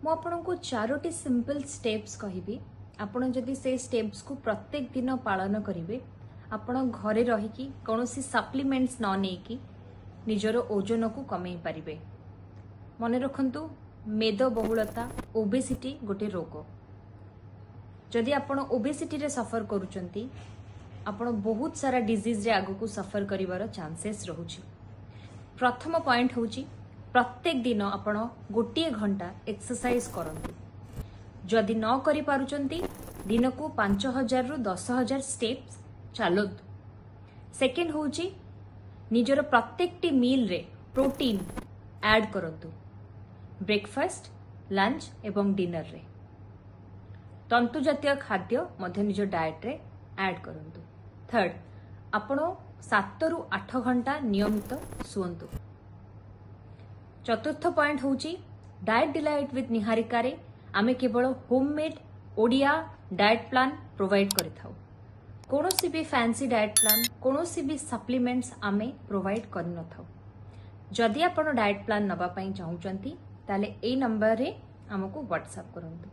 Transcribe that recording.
मु आपको Charoti simple steps कहबी आपण जदि से स्टेप्स को प्रत्येक दिन पालन करेंगे आपण घरे रहीकि कौनसी सप्लीमेंट्स न नेकी निजर ओजन को कमे पारिबे। मन रखंतु मेदबहुलता ओबेसिटी गोटे रोग। जदि आपण ओबेसिटी रे सफर करूचंती आपण बहुत सारा डिजीज रे आगो को सफर करिवार चांसेस रहुची। प्रथम पॉइंट होची प्रत्येक दिन आपण गोटे घंटा एक्सरसाइज करंतु। जदि न करि पारुचंती दिन को 5000 रु 10000 स्टेप्स चलतु। सेकेंड होची निजर प्रत्येक टी मील रे प्रोटीन ऐड करंतु। ब्रेकफास्ट लंच एवं डिनर रे तंतु जातीय खाद्य मध्य निज डाइट रे ऐड करंतु। थर्ड आपण 7 रु 8 घंटा नियमित सुअंतु। चतुर्थ पॉइंट होची डाइट डिलाइट विथ निहारिका रे आमे केवल homemade Odia diet plan provide करिथाउ। कोनोसी भी फैंसी डाइट प्लान कोनोसी भी सप्लीमेंट्स आमे प्रोवाइड कर न थाउ। जदि आपण डाइट प्लान नबा पई चाहुचंती ताले ए नंबर रे हमको व्हाट्सएप करंतु।